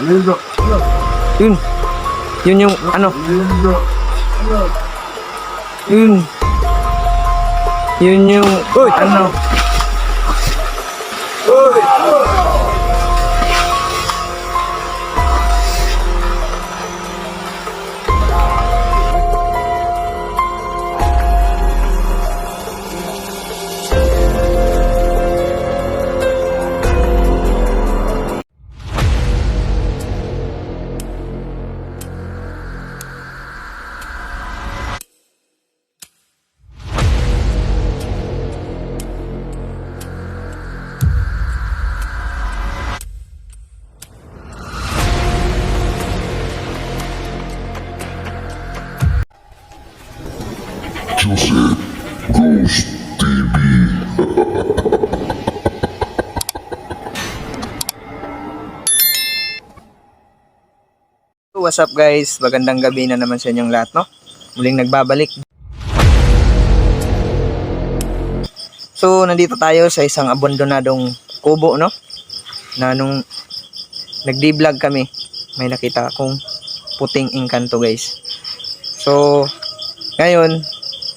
Yun. Yun yung ano. Yun. Yun yung ano. Joseph Ghost TV. What's up guys? Magandang gabi na naman sa inyong lahat, no? Muling nagbabalik. So, nandito tayo sa isang abandonadong kubo, no? Na nung nagdi-vlog kami, may nakita akong puting engkanto, guys. So, ngayon,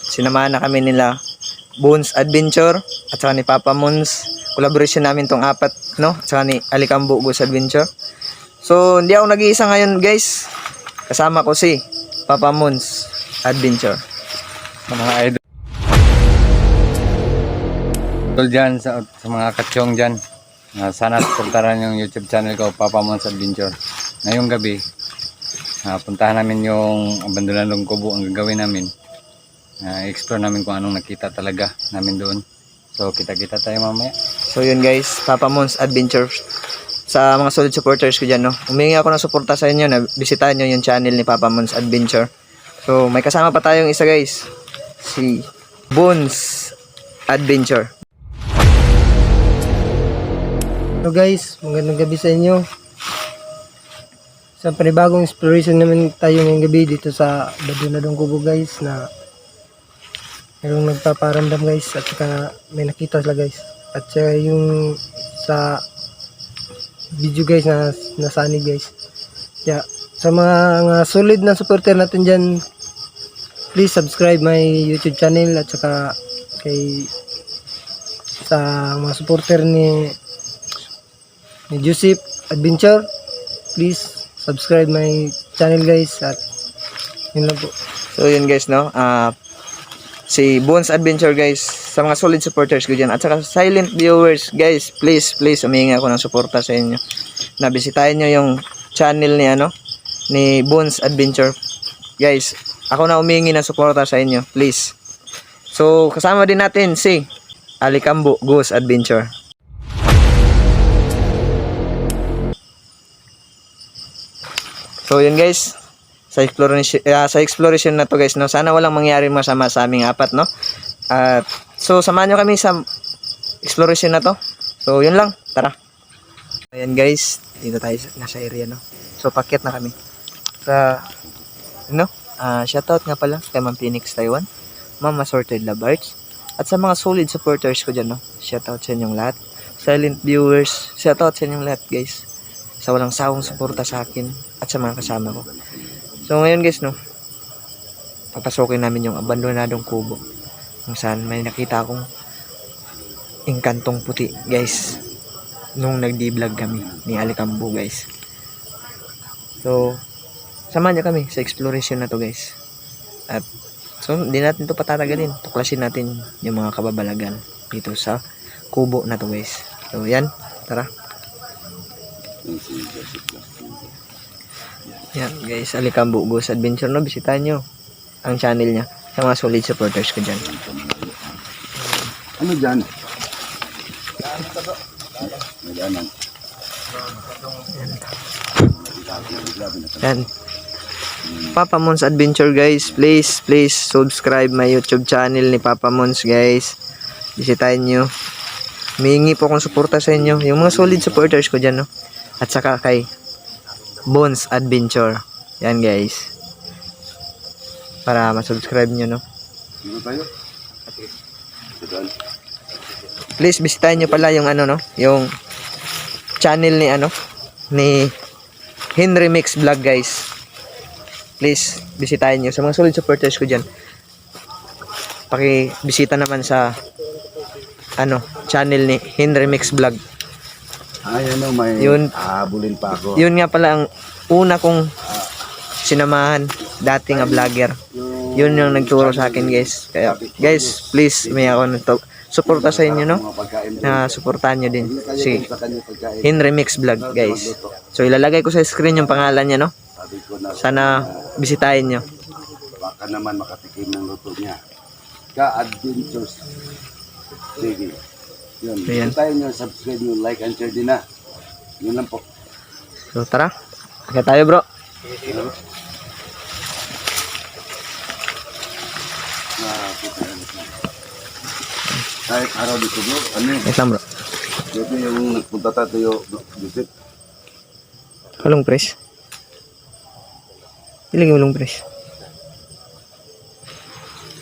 sinamahan na kami nila Bones Adventure at saka ni Papa Mons. Collaboration namin tong apat, no? At saka ni Alikambo Ghost Adventure. So, hindi ako nag-iisa ngayon, guys. Kasama ko si Papa Mons Adventure. Mga idol dyan, sa mga katsyong dyan, sana supportaran yung YouTube channel ko, Papa Mons Adventure. Ngayong gabi, puntahan namin yung abandonadong kubo. Ang gagawin namin, explore namin kung anong nakita talaga namin doon. So kita-kita tayo mamaya. So yun guys, Papa Mons Adventure. Sa mga solid supporters ko dyan, no? Humingi ako ng suporta sa inyo na bisitahin nyo yung channel ni Papa Mons Adventure. So may kasama pa tayong isa guys, si Bones Adventure. Hello guys, magandang gabi sa inyo. Sa panibagong exploration naman tayo ngayong gabi dito sa Abandonadong Kubo guys, na mayroong nagpaparamdam guys at saka may nakita sila guys. At saka yung sa video guys na nasanib guys. Kaya sa mga solid na supporter natin dyan, please subscribe my YouTube channel at saka kay sa mga supporter ni Joseph Adventure, please subscribe my channel guys. At yun lang po. So yun guys, no? Si Bones Adventure guys, sa mga solid supporters ko dyan at saka silent viewers guys, please humingi ako ng suporta sa inyo na bisitahin nyo yung channel ni ni Bones Adventure guys. Ako na humingi ng suporta sa inyo, please. So kasama din natin si Alikambo Ghost Adventure. So yun guys, sa exploration na to guys, no, sana walang mangyari masama sa aming apat, no. At so samahan nyo kami sa exploration na to. So yun lang, tara. Ayan guys, dito tayo nasa area, no. So pakyat na kami sa shoutout nga pala kay Ma'am Phoenix Taiwan, Ma'am Assorted Love Arts, at sa mga solid supporters ko dyan, no. Shoutout sa inyong lahat. Silent viewers, shoutout sa inyong lahat guys, sa walang sawang suporta sa akin at sa mga kasama ko. So ngayon guys, no, papasokin namin yung abandonadong kubo kung saan may nakita akong engkantong puti guys nung nagdi-vlog kami ni Alikambo guys. So samahan niyo kami sa exploration na to guys. At so hindi natin to patatagalin, tuklasin natin yung mga kababalagan dito sa kubo na to guys. So yan, tara. Yan guys, Alikambo Ghost Adventure, no, bisitahin nyo ang channel niya sa mga solid supporters ko dyan. Ano dyan? Yan, Papa Mons Adventure guys, please subscribe my YouTube channel ni Papa Mons guys. Bisitahin nyo. Humingi po akong suporta sa inyo, yung mga solid supporters ko dyan, no, at saka kay Bones Adventure. Yan guys, para ma-subscribe nyo, no. Dito tayo? Please bisitahin nyo pala yung no, yung channel ni ni Henry Mix Vlog guys. Please, bisitahin nyo. Sa mga solid supporters ko dyan, pakibisita naman sa channel ni Henry Mix Vlog. Ay, may Yun. habulin pa ako. Yun nga pala ang una kong sinamahan, dating vlogger. Yun yung nagturo sa akin guys. Kaya guys, please, may ako nito. Suporta sa inyo, no? Mga pagkain Na suportahan nyo din si sa kanya pagkain. Henry Mix Vlog guys. So ilalagay ko sa screen yung pangalan niya, no? Sabi ko na Sana bisitahin nyo. baka naman makatikim ng luto niya. Ka-Adventures TV. Yun. Ayan. Bisitahin nyo, subscribe nyo, like and share din na. Yun lang po. So tara, kaya tayo bro. Kahit araw dito bro, ano yun? Wait lang bro. Dito yung nagpunta tayo visit. Halong press. Ilagay mo long press.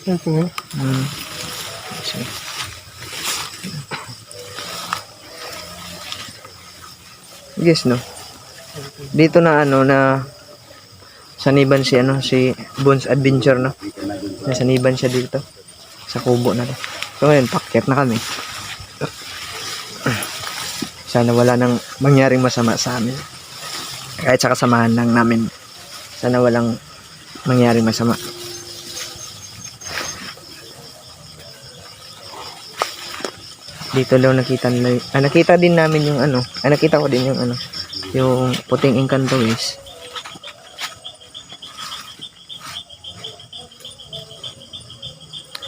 Yan, tingnan. Sige. Yes, no. Dito na na saniban si si Bones Adventure, no. Nasaniban siya dito sa kubo na to. So ngayon, pakyat na kami. Sana wala nang mangyaring masama sa amin. Kahit sa kasamahan lang namin. Sana walang mangyaring masama. Dito daw nakita nakita din namin yung nakita ko din yung yung puting engkanto guys.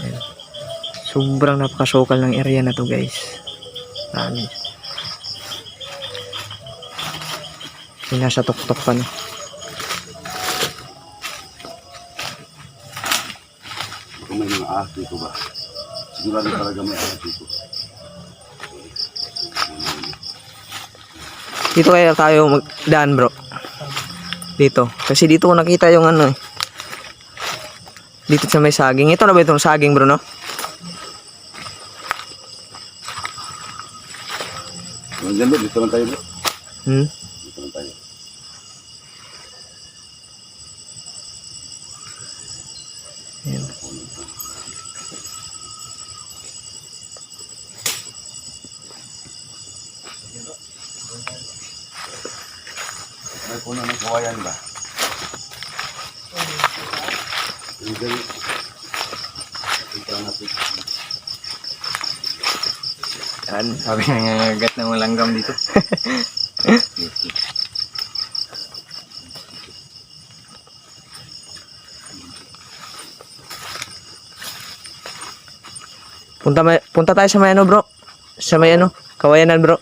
Ayan. Sobrang napakasokal ng area na to guys. Nasa tuktok pa na. Kung may mga ahas dito ba? Sigurado talaga may ahas dito. Dito kaya tayo magdaan bro. Dito. Kasi dito ko nakita yung dito sa may saging. Ito na ba itong saging bro, no? Diyan bro, dito lang tayo bro. Dito lang tayo. Ayan. May puno ng kawayan ba? Diyan. Ito natin. Yan, sabi na nangangagat ng langgam dito. Punta tayo sa may bro. Sa may kawayanan bro.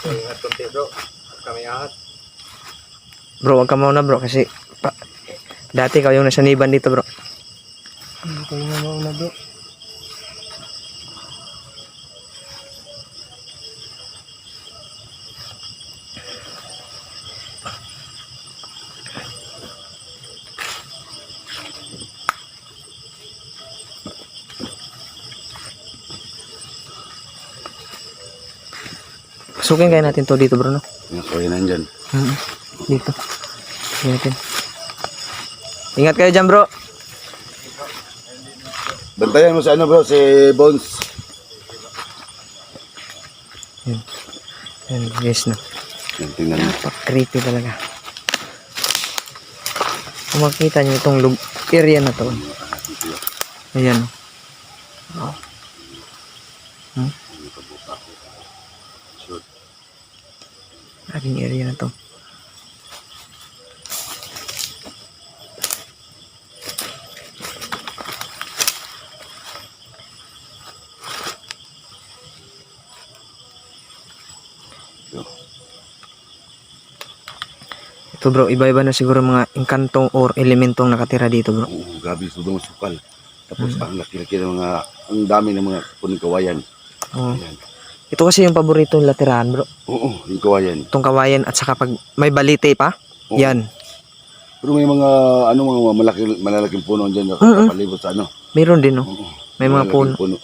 Ingat konti bro, kami ahas. Bro, wag ka muna bro kasi dati ikaw yung nasaniban dito bro. Ito yung mauna bro. Pasukin kaya natin to dito bro, no? Yung kawayanan dyan. Dito. Tingnan natin. Ingat kayo dyan bro. Bantayan mo si bro, si Bones. Yan guys, no? Yan, tingnan mo. Creepy talaga. Kung makita nyo itong area na to. Ayan. Oh. Ating area na to. Ito bro, iba-iba na siguro mga engkantong or elementong nakatira dito bro. Oo, gabi, sudong sukal. Tapos ang laki-laki ng mga, ang dami ng mga puning kawayan. Oh. Ayan. Ito kasi yung paborito nila tirahan bro. Oo, yung kawayan. Itong kawayan at saka pag may balite pa. Oo. Yan. Pero may mga, mga malalaking puno dyan na kapalibot sa Mayroon din no. Oo, May mga malalaking puno.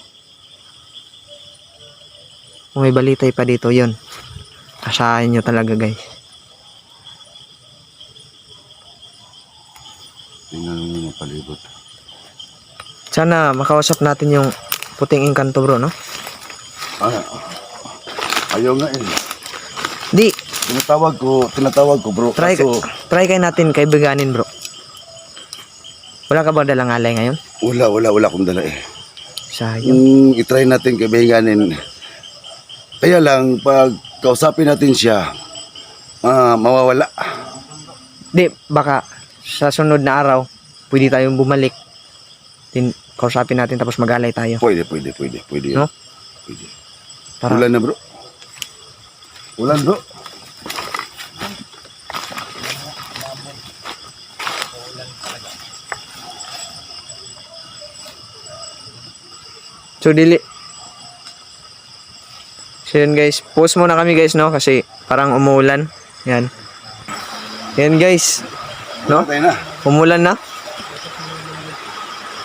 Kung may balitay pa dito, yun. Asahin nyo talaga guys. Tingnan mo yung palibot. Sana makausap natin yung puting engkanto bro, no? Ayaw nga eh. Di, Tinatawag ko bro. try Kaso, kay natin kaibiganin bro. Wala ka ba dalang alay ngayon? wala akong dala eh. Sayang. Kung itry natin kaibiganin, kaya lang, pag kausapin natin siya, mawawala. Di, baka sa sunod na araw, pwede tayong bumalik. Kausapin natin tapos mag-alay tayo. Pwede. No? Pwede. Para, Ulan na bro. Ulan bro. so dili. So yun guys, pause muna kami guys, no? Kasi parang umuulan. Yan. Yan guys. No? Tayo na. Umulan na.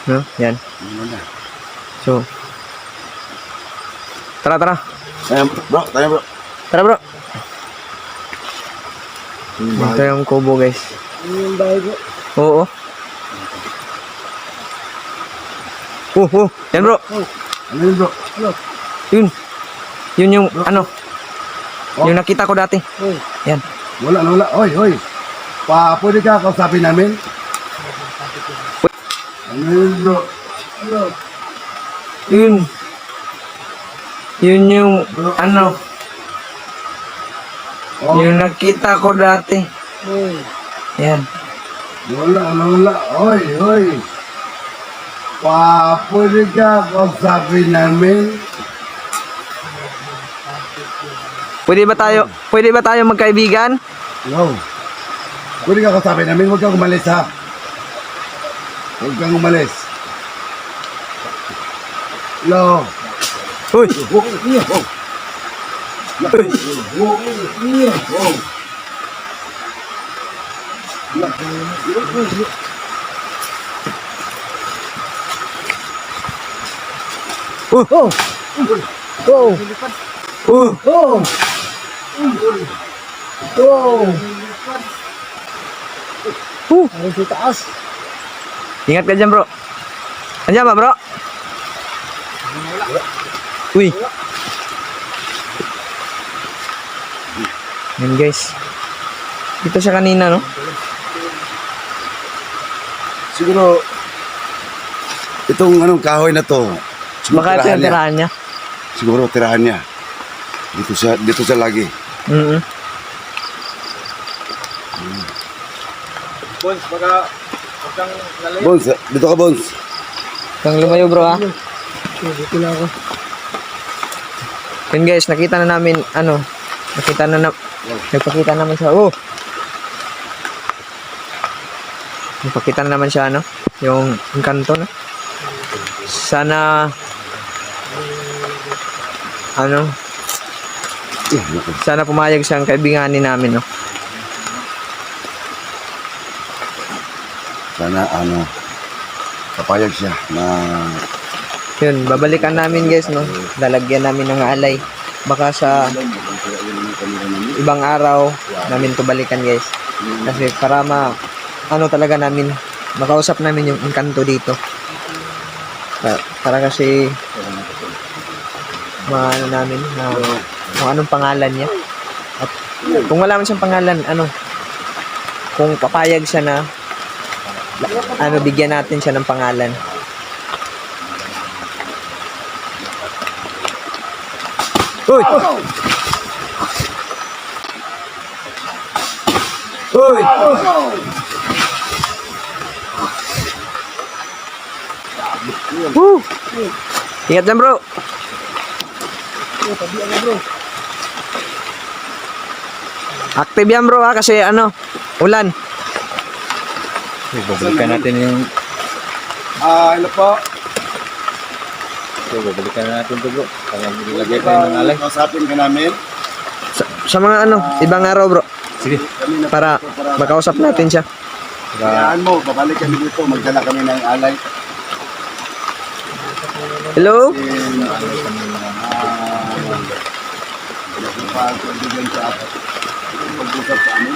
No? Yan. Ulan na. So, tara. Tayo bro. Tara bro. Ito yung kubo guys. Yung bahay bro. Oo. Yan bro. Ano yun bro? Yun. Yun yung ano. Yung nakita ko dati. Uy. Yan. Wala. Hoy. Pwede ka kausapin namin? Ano yun bro? Yun. Yun yung ano. Yung nakita ko dati. Uy. Yan. Wala. Hoy. Pwede ka kausapin namin? Pwede ba tayo magkaibigan? No. Pwede ka kausapin namin? Huwag kang umalis ha. Huwag kang umalis. Hello. Uy. Oh. Oh. Oh. Ano sa taas? Ingat ka dyan bro. Andiyan ba bro? Uy. Yan guys. Dito siya kanina no? Siguro, itong kahoy na to, siguro Baka ito yung niya. tirahan niya. Siguro tirahan niya. Dito siya lagi. Bones, baka kang nalayo. Bones, dito ka Bones. Kang lumayo bro ha. Dito na ako. Yun guys, nakita na namin nagpakita naman siya. Nagpakita na naman siya yung engkanto no. Sana sana pumayag siyang kaibiganin namin no. Sana papayag siya na Yun, babalikan namin guys no. Lalagyan namin ng alay. Baka sa ibang araw namin to balikan guys. Kasi para talaga namin makausap namin yung engkanto dito. Para kasi namin na kung anong pangalan niya. At kung wala man siyang pangalan, kung papayag siya na bigyan natin siya ng pangalan. Uy! Uy! Woo! Ingat dyan bro. Active yan bro ha kasi ulan. Babalikan natin yung... hello po. Babalikan natin ito bro. Para ilagay tayo ng alay. Kausapin ka namin. Sa mga ibang araw bro. Sige. Para makausap natin siya. Kayaan mo, babalik kami dito. Magdala kami ng alay. Hello? pagkaibigan sa apat. Pag-usap sa amin.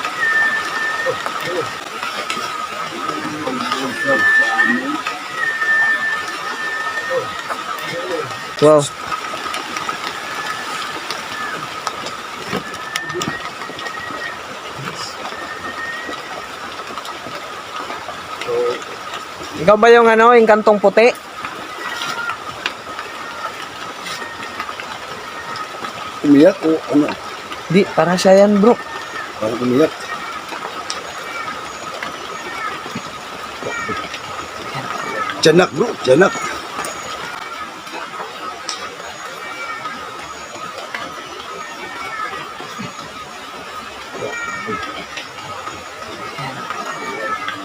Pag-usap sa amin. Wow. Ikaw ba yung ano, yung kantong puti? Umiyak o ano? Di, para siya yan bro. Parang umiyak. Tiyanak bro, tiyanak.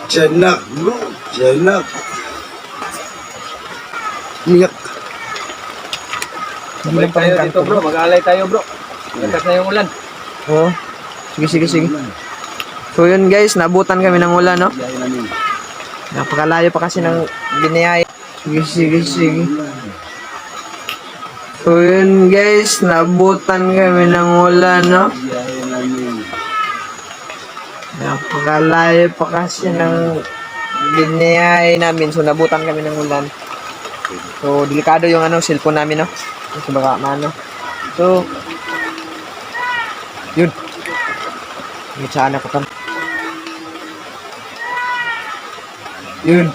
Tiyanak bro, tiyanak. Umiyak. Hindi lang tayo parang dito kanto bro, mag-aalay tayo bro. Lakas na yung ulan. Oo. Sige, sige, sige. So yun guys, nabutan kami ng ulan, no? Biyahe namin. Napakalayo pa kasi ng biniyay. Sige, sige, sige. So yun guys, nabutan kami ng ulan, no? Biyahe namin. Napakalayo pa kasi ng biniyay namin. So nabutan kami ng ulan. So delikado yung ano, cellphone namin, no? Kasi baka maano. So yun. Ngitsaan ako tam. Yun.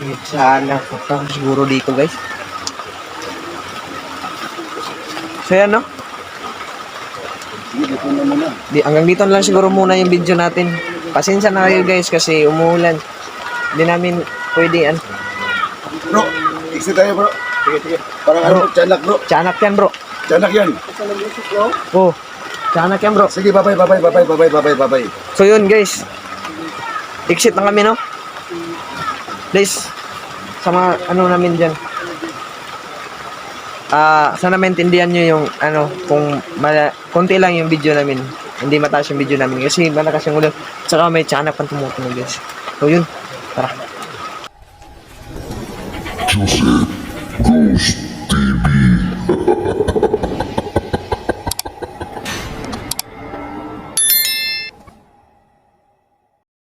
Ngitsaan ako tam. Siguro dito guys. So yan, no? Sige, dito na muna. Hanggang dito na lang siguro muna yung video natin. Pasensya na kayo guys kasi umuulan. Hindi namin pwede Bro, exit tayo bro. Sige, sige. Parang ano, tiyanak bro. Tiyanak yan bro. Tiyanak yan. Oh, tiyanak yan bro. Sige, babay, babay, babay, babay, babay, babay. So yun guys. Exit na kami, no? Guys, sa mga ano namin dyan. Sana maintindihan nyo yung ano, kung konti lang yung video namin. Hindi mataas yung video namin kasi malakas yung ulan. Tsaka may tiyanak pang tumutunog guys. So yun, tara. Joseph Ghost TV.